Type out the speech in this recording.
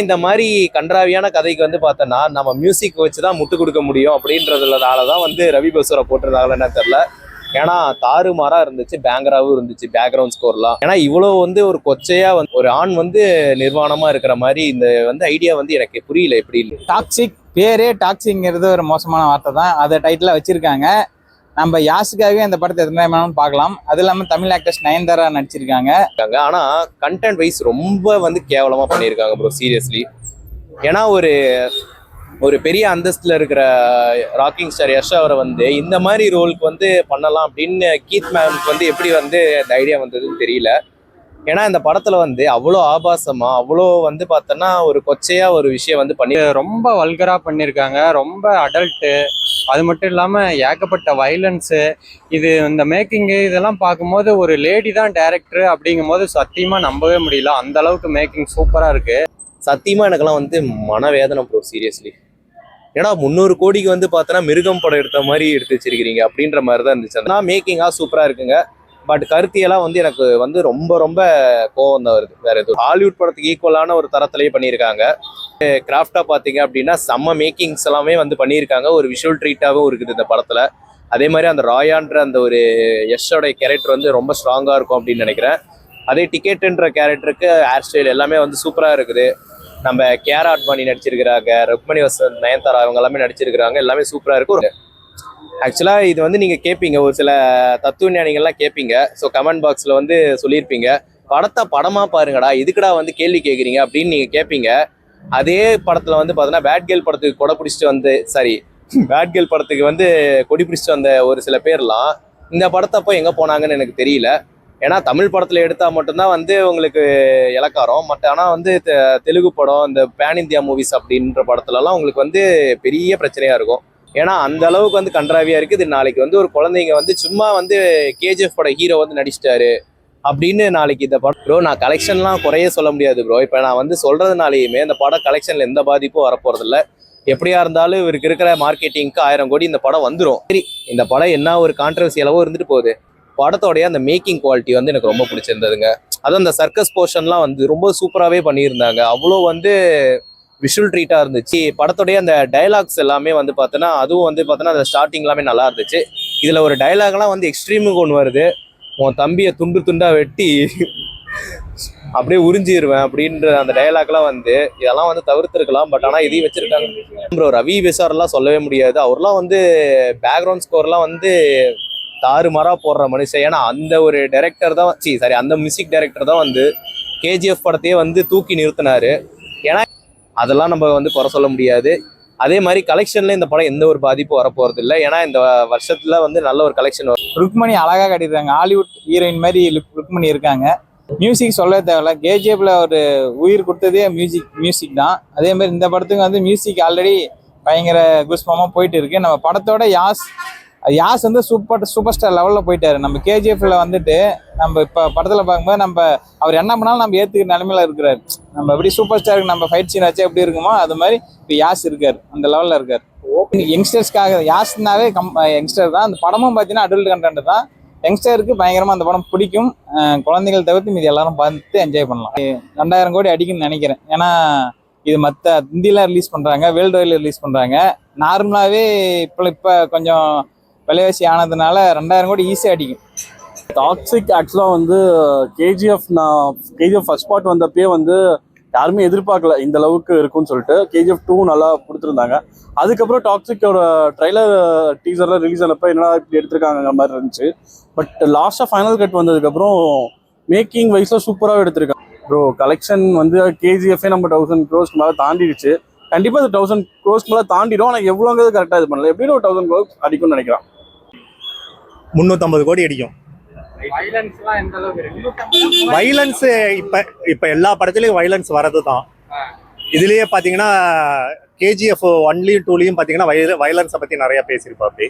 இந்த மாதிரி கன்றாவியான கதைக்கு வந்து பார்த்தோன்னா நம்ம மியூசிக் வச்சு தான் முட்டு கொடுக்க முடியும் அப்படின்றதுனால தான் வந்து ரவி பசூரை போட்டிருந்தாங்களே தெரியல. ஏன்னா தாறுமாறா இருந்துச்சு, பேங்கராவும் இருந்துச்சு பேக்ரவுண்ட் ஸ்கோர்லாம். ஏன்னா இவ்வளோ வந்து ஒரு கொச்சையா வந்து ஒரு ஆண் வந்து நிர்வாணமா இருக்கிற மாதிரி இந்த வந்து ஐடியா வந்து எனக்கு புரியல. எப்படி டாக்ஸிக் பேரே டாக்ஸிக்ங்கிறது ஒரு மோசமான வார்த்தை தான், அதை டைட்டில் வச்சிருக்காங்க. நம்ம யாஸுக்காகவே அந்த படத்தை எத்தனை வேணாலும் பார்க்கலாம். அது இல்லாமல் தமிழ் ஆக்டர்ஸ் நயன்தாரா நடிச்சிருக்காங்க. ஆனா கண்டென்ட் வைஸ் ரொம்ப வந்து கேவலமா பண்ணியிருக்காங்க ப்ரோ, சீரியஸ்லி. ஏன்னா ஒரு பெரிய அந்தஸ்துல இருக்கிற ராக்கிங் ஸ்டார் யஷ் அவரை வந்து இந்த மாதிரி ரோலுக்கு வந்து பண்ணலாம் அப்படின்னு கீத் மேம்க்கு வந்து எப்படி வந்து இந்த ஐடியா வந்ததுன்னு தெரியல. ஏன்னா இந்த படத்துல வந்து அவ்வளோ ஆபாசமா அவ்வளோ வந்து பார்த்தோன்னா ஒரு கொச்சையா ஒரு விஷயம் வந்து பண்ணி ரொம்ப வல்கரா பண்ணியிருக்காங்க, ரொம்ப அடல்ட்டு. அது மட்டும் இல்லாமல் ஏகப்பட்ட வைலன்ஸு. இது இந்த மேக்கிங்கு இதெல்லாம் பார்க்கும்போது ஒரு லேடி தான் டைரக்டர் அப்படிங்கும் போது சத்தியமாக நம்பவே முடியல. அந்த அளவுக்கு மேக்கிங் சூப்பராக இருக்கு. சத்தியமா எனக்கெல்லாம் வந்து மனவேதனை ப்ரோ, சீரியஸ்லி. ஏன்னா 300 கோடிக்கு வந்து பார்த்தோன்னா மிருகம் படம் எடுத்த மாதிரி எடுத்து வச்சிருக்கிறீங்க அப்படின்ற மாதிரி தான் இருந்துச்சு. ஆனால் மேக்கிங்காக சூப்பராக இருக்குங்க. பட் கருத்தியெல்லாம் வந்து எனக்கு வந்து ரொம்ப ரொம்ப கோவம் தான் வருது. வேற எதுவும் ஹாலிவுட் படத்துக்கு ஈக்குவலான ஒரு தரத்திலேயே பண்ணியிருக்காங்க. கிராஃப்டா பார்த்தீங்க அப்படின்னா செம்ம மேக்கிங்ஸ் எல்லாமே வந்து பண்ணியிருக்காங்க. ஒரு விஷுவல் ட்ரீட்டாகவும் இருக்குது இந்த படத்துல. அதே மாதிரி அந்த ராயான்ற அந்த ஒரு யஷோட கேரக்டர் வந்து ரொம்ப ஸ்ட்ராங்காக இருக்கும் அப்படின்னு நினைக்கிறேன். அதே டிக்கெட்டுன்ற கேரக்டருக்கு ஹேர் ஸ்டைல் எல்லாமே வந்து சூப்பராக இருக்குது. நம்ம கேஆர் அத்வானி நடிச்சிருக்கிறாங்க, ருக்மணி வசந்த், நயன்தாரா அவங்க எல்லாமே நடிச்சிருக்கிறாங்க. எல்லாமே சூப்பராக இருக்கும். ஆக்சுவலாக இது வந்து நீங்கள் கேட்பீங்க, ஒரு சில தத்துவ ஞானிகள்லாம் கேட்பீங்க. ஸோ கமெண்ட் பாக்ஸில் வந்து சொல்லியிருப்பீங்க, படத்தை படமாக பாருங்கடா, இதுக்குடா வந்து கேள்வி கேட்குறீங்க அப்படின்னு நீங்கள் கேட்பீங்க. அதே படத்தில் வந்து பார்த்தீங்கன்னா பேட்கேர்ள் படத்துக்கு கொடை பிடிச்சிட்டு வந்து பேட்கேர்ள் படத்துக்கு வந்து கொடி பிடிச்சிட்டு வந்த ஒரு சில பேர்லாம் இந்த படத்தப்போ எங்கே போனாங்கன்னு எனக்கு தெரியல. ஏன்னா தமிழ் படத்தில் எடுத்தால் மட்டும்தான் வந்து உங்களுக்கு இலக்காரம். ஆனால் வந்து தெலுங்கு படம், இந்த பேன் இந்தியா மூவிஸ் அப்படின்ற படத்துலலாம் உங்களுக்கு வந்து பெரிய பிரச்சனையாக இருக்கும். ஏன்னா அந்த அளவுக்கு வந்து கன்றாவியா இருக்குது. நாளைக்கு வந்து ஒரு குழந்தைங்க வந்து சும்மா வந்து கேஜிஎஃப் பட ஹீரோ வந்து நடிச்சிட்டாரு அப்படின்னு நாளைக்கு இந்த படம் ப்ரோ, நான் கலெக்ஷன்லாம் குறைய சொல்ல முடியாது ப்ரோ. இப்போ நான் வந்து சொல்றதுனாலேயுமே இந்த படம் கலெக்ஷன்ல எந்த பாதிப்பும் வரப்போறதில்ல. எப்படியா இருந்தாலும் இவருக்கு இருக்கிற மார்க்கெட்டிங்க்கு 1000 கோடி இந்த படம் வந்துடும். சரி, இந்த படம் என்ன ஒரு கான்ட்ரவர்சியலாவோ இருந்துட்டு போகுது, படத்தோடைய அந்த மேக்கிங் குவாலிட்டி வந்து எனக்கு ரொம்ப பிடிச்சிருந்ததுங்க. அதுவும் அந்த சர்க்கஸ் போர்ஷன்லாம் வந்து ரொம்ப சூப்பராகவே பண்ணியிருந்தாங்க. அவ்வளோ வந்து விஷுவல் ட்ரீட்டாக இருந்துச்சு. படத்துடைய அந்த டைலாக்ஸ் எல்லாமே வந்து பார்த்தோன்னா அதுவும் வந்து பார்த்தோன்னா அந்த ஸ்டார்டிங் எல்லாமே நல்லா இருந்துச்சு. இதில் ஒரு டைலாக்லாம் வந்து எக்ஸ்ட்ரீமுக்கு ஒன்று வருது, உன் தம்பியை துண்டு துண்டாக வெட்டி அப்படியே உறிஞ்சிருவேன் அப்படின்ற அந்த டைலாக்லாம் வந்து இதெல்லாம் வந்து தவிர்த்துருக்கலாம். பட் ஆனால் இதையும் வச்சிருக்காங்க ப்ரோ. ரவி பசூர்லாம் சொல்லவே முடியாது. அவர்லாம் வந்து பேக்ரவுண்ட் ஸ்கோர்லாம் வந்து தாறுமாறா போடுற மனுஷன். ஏன்னா அந்த ஒரு டைரக்டர் தான் அந்த மியூசிக் டைரக்டர் தான் வந்து கேஜிஎஃப் படத்தையே வந்து தூக்கி நிறுத்தினாரு. ஏன்னா அதெல்லாம் நம்ம வந்து குறை சொல்ல முடியாது. அதே மாதிரி கலெக்ஷன்ல இந்த படம் எந்த ஒரு பாதிப்பும் வரப்போறது இல்லை. ஏன்னா இந்த வருஷத்துல வந்து நல்ல ஒரு கலெக்ஷன் வரும். ருக்மணி அழகா கட்டிருக்காங்க, ஹாலிவுட் ஹீரோயின் மாதிரி ருக்மணி இருக்காங்க. மியூசிக் சொல்ல தேவையில்ல, கேஜிஎஃப்ல ஒரு உயிர் கொடுத்ததே மியூசிக் தான். அதே மாதிரி இந்த படத்துக்கு வந்து மியூசிக் ஆல்ரெடி பயங்கர குஸ்பமா போயிட்டு இருக்கு. நம்ம படத்தோட யாஸ் வந்து சூப்பர் ஸ்டார் லெவலில் போயிட்டாரு. நம்ம கேஜிஎஃப்ல வந்துட்டு நம்ம இப்போ படத்தில் பார்க்கும்போது நம்ம அவர் என்ன பண்ணாலும் நம்ம ஏற்றுக்கிற நிலைமையில இருக்கிறாரு. நம்ம எப்படி சூப்பர் ஸ்டாருக்கு நம்ம ஃபைட் சீன் வச்சு எப்படி இருக்குமோ அது மாதிரி இப்போ யாஸ் இருக்கார், அந்த லெவலில் இருக்கார். யங்ஸ்டர்ஸ்க்காக யாஸ்னாவே யங்ஸ்டர் தான். அந்த படமும் பார்த்தீங்கன்னா அடல்ட் கண்டென்ட் தான். யங்ஸ்டருக்கு பயங்கரமாக அந்த படம் பிடிக்கும். குழந்தைகள் தவிர்த்து மீது எல்லாரும் பார்த்து என்ஜாய் பண்ணலாம். 2000 கோடி அடிக்குன்னு நினைக்கிறேன். ஏன்னா இது மற்ற ஹிந்தியில் ரிலீஸ் பண்ணுறாங்க, வேர்ல்டு வைடில் ரிலீஸ் பண்ணுறாங்க. நார்மலாகவே இப்போ கொஞ்சம் விலைவாசி ஆனதுனால 2000 கோடி ஈஸியாக அடிக்கும். டாக்ஸிக் ஆக்சுவலாக வந்து கேஜிஎஃப் ஃபர்ஸ்ட் பார்ட் வந்தப்பே வந்து யாருமே எதிர்பார்க்கல இந்த அளவுக்கு இருக்கும்னு சொல்லிட்டு. கேஜிஎஃப் 2 நல்லா கொடுத்துருந்தாங்க. அதுக்கப்புறம் டாக்ஸிக்கோட ட்ரைலர் டீசர்லாம் ரிலீஸ் ஆனப்போ என்னடா இப்படி எடுத்திருக்காங்க மாதிரி இருந்துச்சு. பட் லாஸ்ட்டாக ஃபைனல் கட் வந்ததுக்கப்புறம் மேக்கிங் வைஸாக சூப்பராக எடுத்திருக்காங்க ப்ரோ. கலெக்ஷன் வந்து கேஜிஎஃபே நம்ம 1000 crores மேலே தாண்டிடுச்சு. கண்டிப்பாக அது 1000 crores மேலே தாண்டிடும். ஆனால் எவ்வளோங்கிறது கரெக்டாக இது பண்ணல. எப்படியும் ஒரு 1000 crores அடிக்கும்னு நினைக்கிறேன். 350 கோடி அடிக்கும். வைலன்ஸ் இப்ப எல்லா படத்துலயும் வைலன்ஸ் வரது தான். இதுலயே பாத்தீங்கன்னா கேஜிஎஃப் 1லயும் 2லயும் பாத்தீங்கன்னா வைலன்ஸை பத்தி நிறைய பேசியிருப்பா. அப்படி